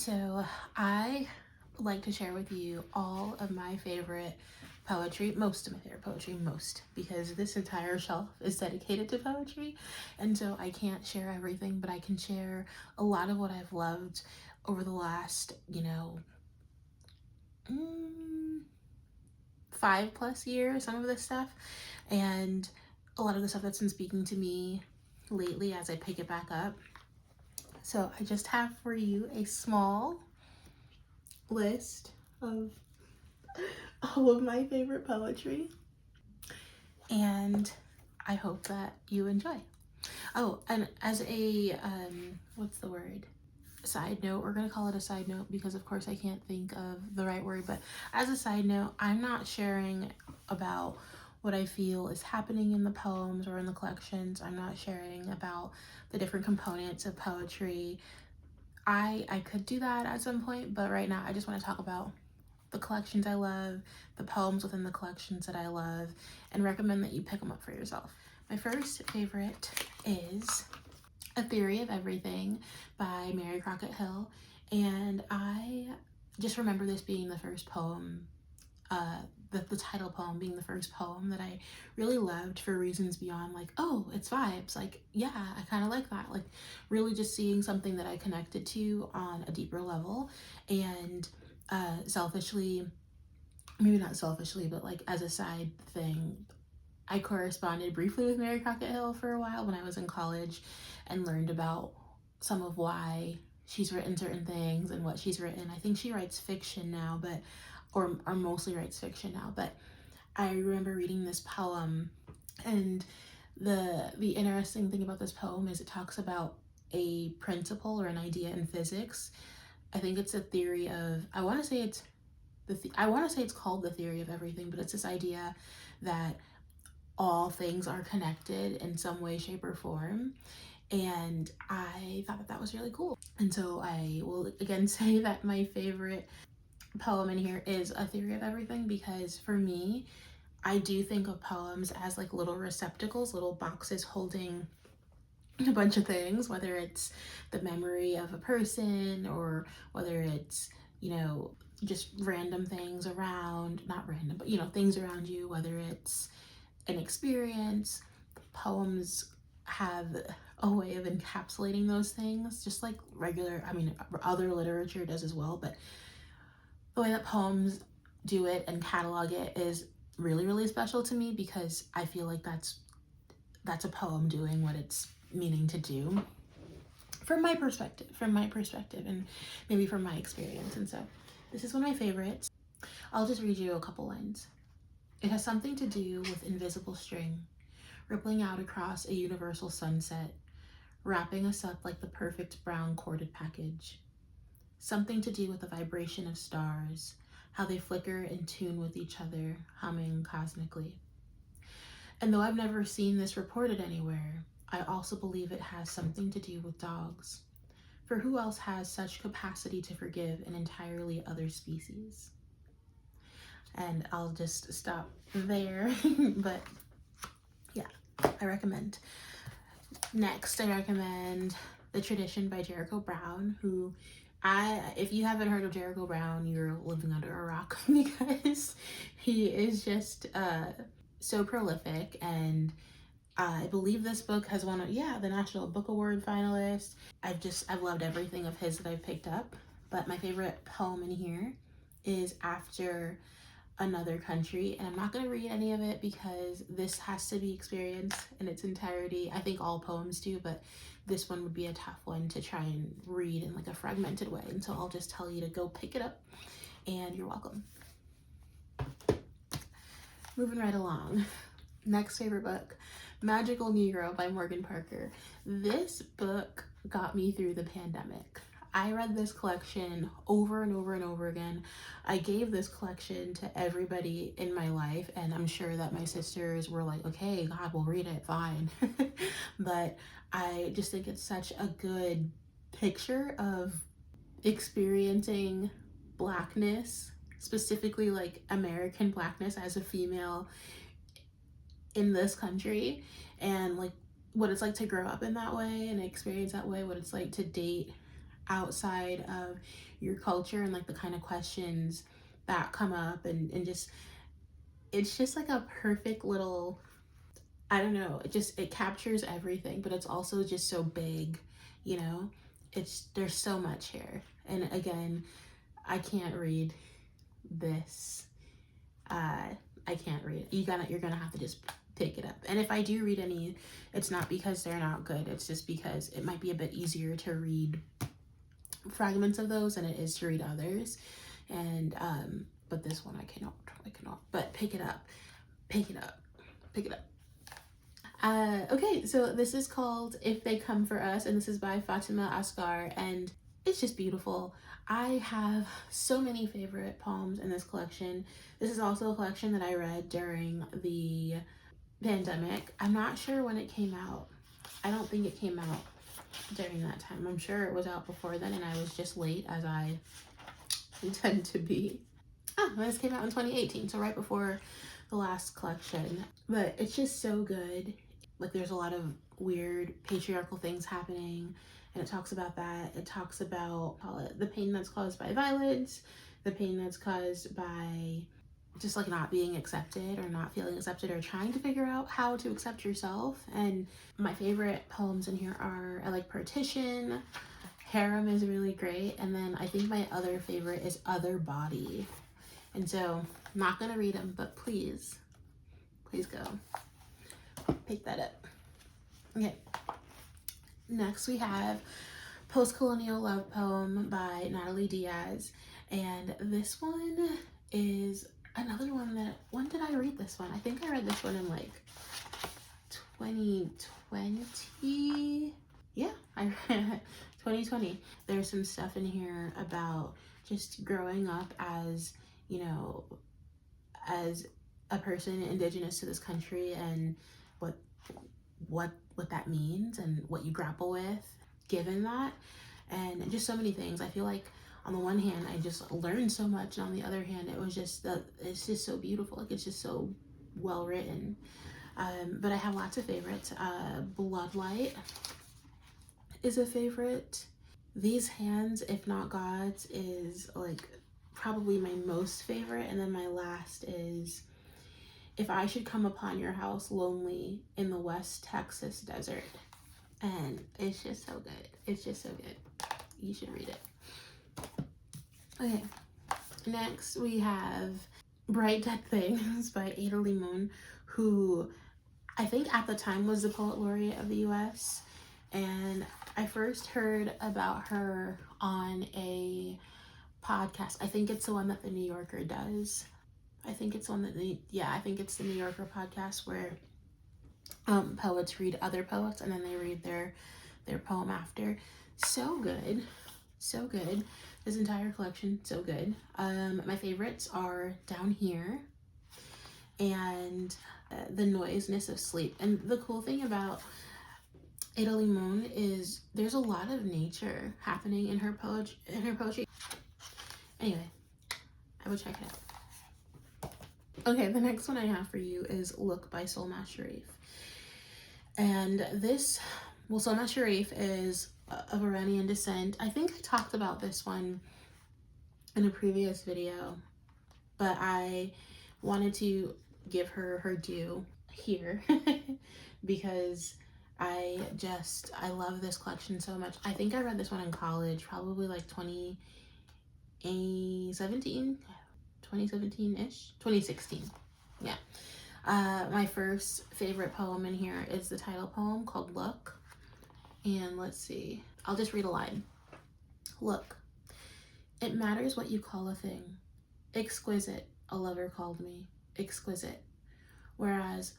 So I like to share with you all of my favorite poetry, most of my favorite poetry, because this entire shelf is dedicated to poetry. And so I can't share everything, but I can share a lot of what I've loved over the last, 5+ years, some of this stuff, and a lot of the stuff that's been speaking to me lately as I pick it back up. So I just have for you a small list of all of my favorite poetry, and I hope that you enjoy. Oh, and as a what's the word, side note, we're gonna call it a side note because of course I can't think of the right word, but as a side note, I'm not sharing about what I feel is happening in the poems or in the collections. I'm not sharing about the different components of poetry. I could do that at some point, but right now I just want to talk about the collections I love, the poems within the collections that I love, and recommend that you pick them up for yourself. My first favorite is A Theory of Everything by Mary Crockett Hill, and I just remember this being the first poem, the title poem being the first poem that I really loved for reasons beyond like, oh, it's vibes. Like, yeah, I kind of like that. Like, really just seeing something that I connected to on a deeper level. And selfishly, maybe not selfishly, but like as a side thing, I corresponded briefly with Mary Crockett Hill for a while when I was in college and learned about some of why she's written certain things and what she's written. I think she writes fiction now, but or mostly writes fiction now, but I remember reading this poem, and the interesting thing about this poem is it talks about a principle or an idea in physics. I think it's a theory of, I want to say it's called the theory of everything, but it's this idea that all things are connected in some way, shape, or form. And I thought that that was really cool. And so I will again say that my favorite poem in here is A Theory of Everything, because for me, I do think of poems as like little receptacles, little boxes holding a bunch of things, whether it's the memory of a person or whether it's, just random things around, not random, but things around you, whether it's an experience. Poems have a way of encapsulating those things, just like other literature does as well, but the way that poems do it and catalog it is really, really special to me, because I feel like that's a poem doing what it's meaning to do from my perspective, and maybe from my experience. And so this is one of my favorites. I'll just read you a couple lines. It has something to do with invisible string, rippling out across a universal sunset, wrapping us up like the perfect brown corded package. Something to do with the vibration of stars, how they flicker in tune with each other, humming cosmically. And though I've never seen this reported anywhere, I also believe it has something to do with dogs. For who else has such capacity to forgive an entirely other species? And I'll just stop there. But yeah, I recommend. Next, I recommend The Tradition by Jericho Brown, who if you haven't heard of Jericho Brown, you're living under a rock, because he is just so prolific, and I believe this book has won the National Book Award finalist. I've loved everything of his that I've picked up, but my favorite poem in here is After Another Country, and I'm not going to read any of it because this has to be experienced in its entirety. I think all poems do, but this one would be a tough one to try and read in like a fragmented way, and so I'll just tell you to go pick it up, and you're welcome. Moving right along. Next favorite book, Magical Negro by Morgan Parker. This book got me through the pandemic. I read this collection over and over and over again. I gave this collection to everybody in my life, and I'm sure that my sisters were like, okay, God, we'll read it, fine. But I just think it's such a good picture of experiencing Blackness, specifically like American Blackness as a female in this country, and like what it's like to grow up in that way and experience that way, what it's like to date outside of your culture and like the kind of questions that come up, and just, it's just like a perfect little, I don't know, it captures everything, but it's also just so big, you know? There's so much here. And again, I can't read this. I can't read it. You're gonna have to just pick it up. And if I do read any, it's not because they're not good. It's just because it might be a bit easier to read fragments of those than it is to read others. And but this one I cannot. But pick it up. Pick it up. Pick it up. Okay, so this is called If They Come For Us, and this is by Fatima Asghar, and it's just beautiful. I have so many favorite poems in this collection. This is also a collection that I read during the pandemic. I'm not sure when it came out. I don't think it came out during that time. I'm sure it was out before then, and I was just late, as I tend to be. This came out in 2018, so right before the last collection. But it's just so good. Like, there's a lot of weird patriarchal things happening, and it talks about that. It talks about the pain that's caused by violence, the pain that's caused by just like not being accepted or not feeling accepted or trying to figure out how to accept yourself. And my favorite poems in here are, I like Partition, Harem is really great, and then I think my other favorite is Other Body. And so I'm not gonna read them, but please go pick that up. Okay, next we have Post-Colonial Love Poem by Natalie Diaz, and this one is another one that, when did I read this one? I think I read this one in like 2020. Yeah, I read 2020. There's some stuff in here about just growing up as, you know, as a person indigenous to this country, and what that means and what you grapple with given that, and just so many things. I feel like on the one hand I just learned so much, and on the other hand it's just so beautiful. Like, it's just so well written. But I have lots of favorites. Bloodlight is a favorite. These Hands, If Not God's, is like probably my most favorite, and then my last is If I Should Come Upon Your House Lonely in the West Texas Desert. And it's just so good. It's just so good. You should read it. Okay, next we have Bright Dead Things by Ada Limon, who I think at the time was the Poet Laureate of the US. And I first heard about her on a podcast. I think it's the one that the New Yorker does. I think it's the New Yorker podcast where poets read other poets, and then they read their poem after. So good. So good. This entire collection, so good. My favorites are Down Here and The Noiseness of Sleep. And the cool thing about Ada Limon is there's a lot of nature happening in her poetry. Anyway, I would check it out. Okay, the next one I have for you is Look by Solmaz Sharif. And this, Solmaz Sharif is of Iranian descent. I think I talked about this one in a previous video, but I wanted to give her her due here because I love this collection so much. I think I read this one in college, probably like 2017-ish, 2016. Yeah. My first favorite poem in here is the title poem called Look. And let's see, I'll just read a line. Look, it matters what you call a thing. Exquisite, a lover called me. Exquisite. Whereas,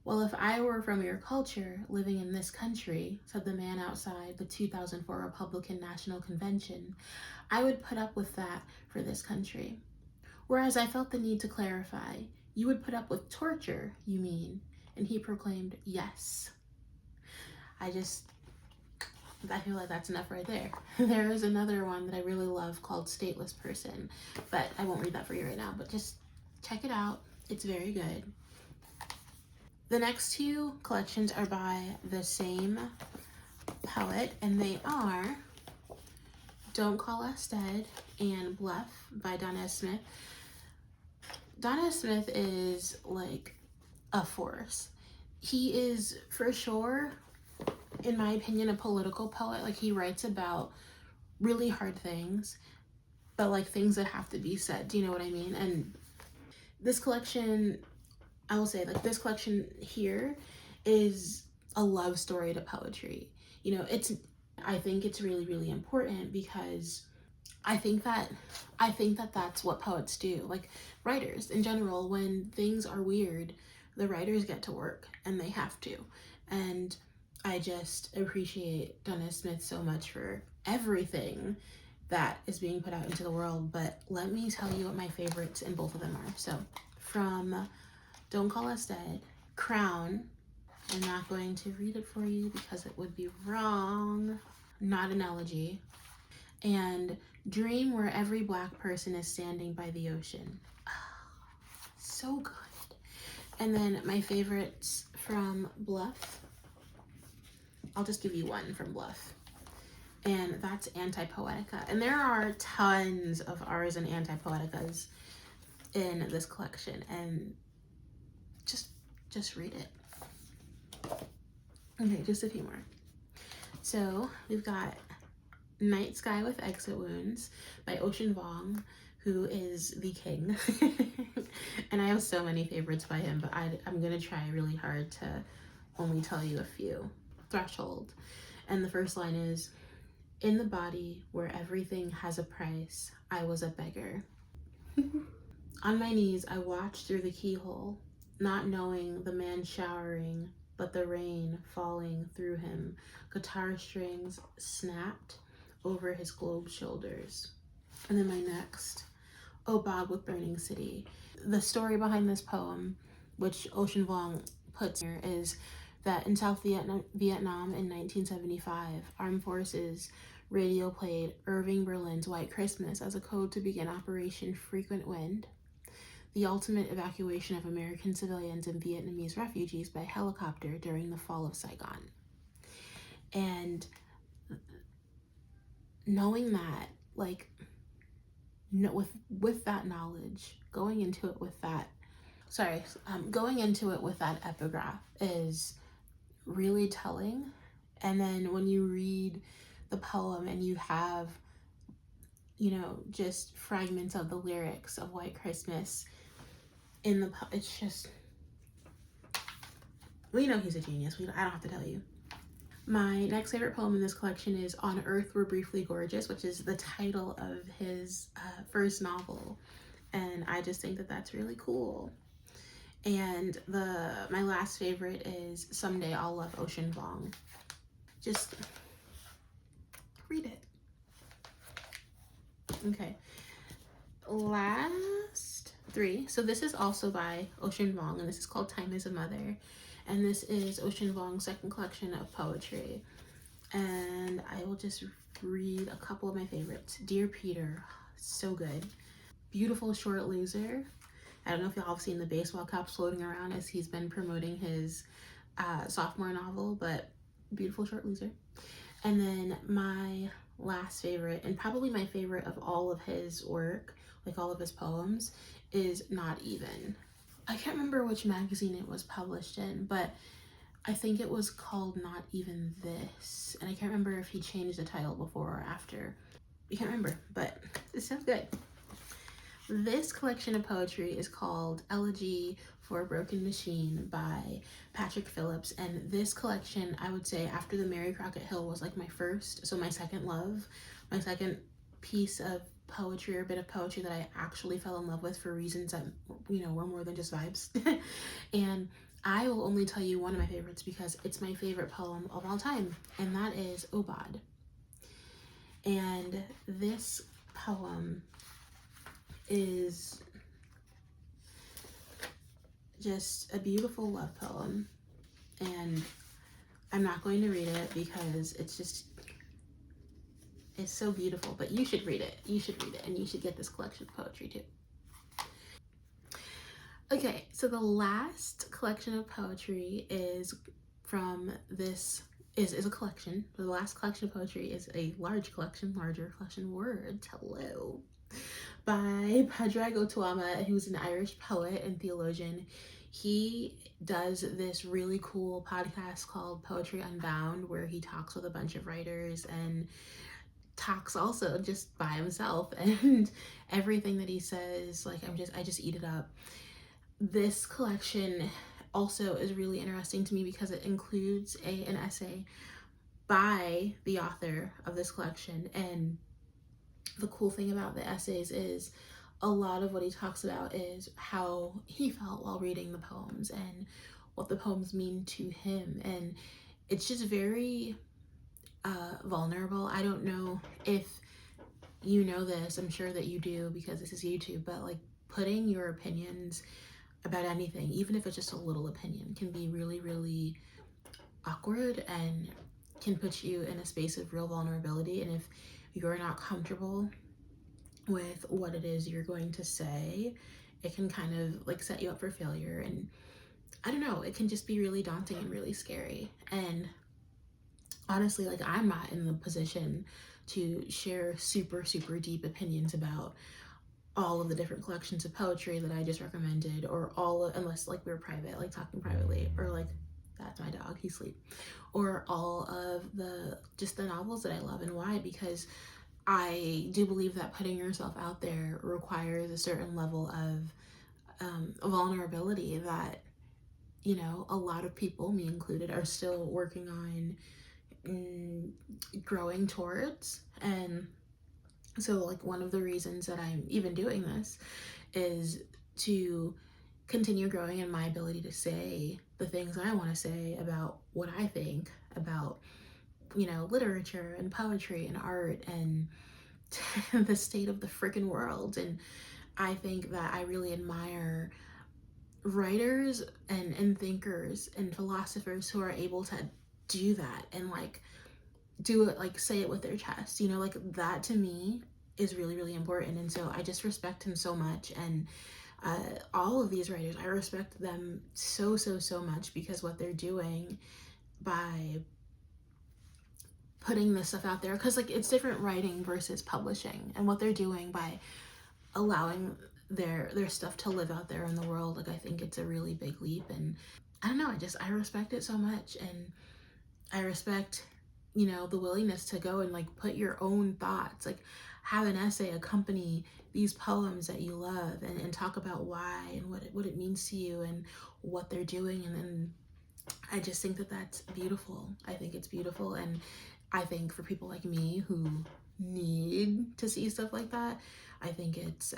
well, if I were from your culture, living in this country, said the man outside the 2004 Republican National Convention, I would put up with that for this country. Whereas I felt the need to clarify, you would put up with torture, you mean? And he proclaimed, yes. I feel like that's enough right there. There is another one that I really love called Stateless Person, but I won't read that for you right now, but just check it out. It's very good. The next two collections are by the same poet, and they are Don't Call Us Dead and Bluff by Donna Smith. Donna Smith is like a force. He is for sure, in my opinion, a political poet. Like, he writes about really hard things, but like things that have to be said. Do you know what I mean? And this collection, I will say, like, this collection here is a love story to poetry. You know, I think it's really, really important because I think that that's what poets do. Like, writers in general, when things are weird, the writers get to work, and they have to. And I just appreciate Donna Smith so much for everything that is being put out into the world. But let me tell you what my favorites in both of them are. So from Don't Call Us Dead, Crown. I'm not going to read it for you because it would be wrong. Not an elegy. And Dream Where Every Black Person is Standing by the Ocean. So good. And then my favorites from Bluff. I'll just give you one from Bluff. And that's Anti-Poetica. And there are tons of R's and Anti-Poeticas in this collection. And just read it. Okay, just a few more. So we've got Night Sky with Exit Wounds by Ocean Vuong, who is the king. And I have so many favorites by him, but I'm gonna try really hard to only tell you a few. Threshold. And the first line is, in the body where everything has a price, I was a beggar. On my knees, I watched through the keyhole, not knowing the man showering, but the rain falling through him. Guitar strings snapped over his globed shoulders. And then my next, Oh Bob with Burning City. The story behind this poem, which Ocean Vuong puts here, is that in South Vietnam in 1975, armed forces radio played Irving Berlin's White Christmas as a code to begin Operation Frequent Wind, the ultimate evacuation of American civilians and Vietnamese refugees by helicopter during the fall of Saigon. And knowing that, like, with that knowledge, going into it with that epigraph is really telling. And then when you read the poem and you have, you know, just fragments of the lyrics of White Christmas in the it's just, we know he's a genius. I don't have to tell you. My next favorite poem in this collection is On Earth We're Briefly Gorgeous, which is the title of his first novel. And I just think that that's really cool. And my last favorite is Someday I'll Love Ocean Vuong. Just read it. Okay. Last three. So this is also by Ocean Vuong, and this is called Time is a Mother. And this is Ocean Vuong's second collection of poetry. And I will just read a couple of my favorites. Dear Peter, so good. Beautiful Short Loser. I don't know if y'all have seen the baseball caps floating around as he's been promoting his sophomore novel, but Beautiful Short Loser. And then my last favorite, and probably my favorite of all of his work, like all of his poems, is Not Even. I can't remember which magazine it was published in, but I think it was called Not Even This. And I can't remember if he changed the title before or after. I can't remember, but it sounds good. This collection of poetry is called Elegy for a Broken Machine by Patrick Phillips. And this collection, I would say, after the Mary Crockett Hill, was like my second love, my second piece of poetry or bit of poetry that I actually fell in love with for reasons that, you know, were more than just vibes. And I will only tell you one of my favorites because it's my favorite poem of all time, and that is Obad. And this poem is just a beautiful love poem, and I'm not going to read it because it's so beautiful, but you should read it. You should read it, and you should get this collection of poetry too. Okay, so the last collection of poetry is from this is a collection. The last collection of poetry is a larger collection words, hello, by Padraig Tuama, who's an Irish poet and theologian. He does this really cool podcast called Poetry Unbound, where he talks with a bunch of writers and talks also just by himself, and everything that he says, like, I just eat it up. This collection also is really interesting to me because it includes an essay by the author of this collection. And the cool thing about the essays is a lot of what he talks about is how he felt while reading the poems and what the poems mean to him. And it's just very vulnerable. I don't know if you know this, I'm sure that you do because this is YouTube, but like putting your opinions about anything, even if it's just a little opinion, can be really, really awkward and can put you in a space of real vulnerability. And if you're not comfortable with what it is you're going to say, it can kind of like set you up for failure. And I don't know, it can just be really daunting and really scary. And honestly, like, I'm not in the position to share super, super deep opinions about all of the different collections of poetry that I just recommended, or unless like we're private, like talking privately, or like, that's my dog, he's asleep, or all of just the novels that I love and why, because I do believe that putting yourself out there requires a certain level of vulnerability that, you know, a lot of people, me included, are still working on growing towards. And so like one of the reasons that I'm even doing this is to continue growing in my ability to say the things I want to say about what I think about, you know, literature and poetry and art and the state of the freaking world. And I think that I really admire writers and thinkers and philosophers who are able to do that and like do it, like say it with their chest, you know, like that to me is really, really important. And so I just respect him so much. And all of these writers, I respect them so, so, so much, because what they're doing by putting this stuff out there, because like it's different writing versus publishing, and what they're doing by allowing their stuff to live out there in the world, like I think it's a really big leap. And I don't know, I respect it so much. And I respect, you know, the willingness to go and like put your own thoughts, like have an essay accompany these poems that you love, and talk about why and what it means to you and what they're doing. And then I just think that that's beautiful. I think it's beautiful. And I think for people like me who need to see stuff like that, I think it's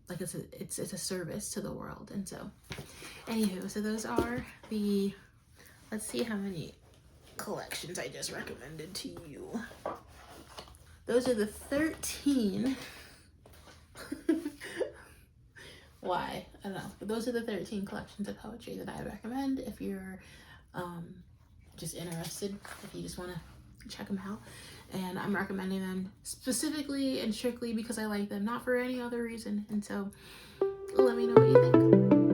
like it's a service to the world. And so anywho, so those are let's see how many collections I just recommended to you. Those are the 13 why, I don't know, but those are the 13 collections of poetry that I recommend if you're just interested, if you just want to check them out. And I'm recommending them specifically and strictly because I like them, not for any other reason. And so let me know what you think.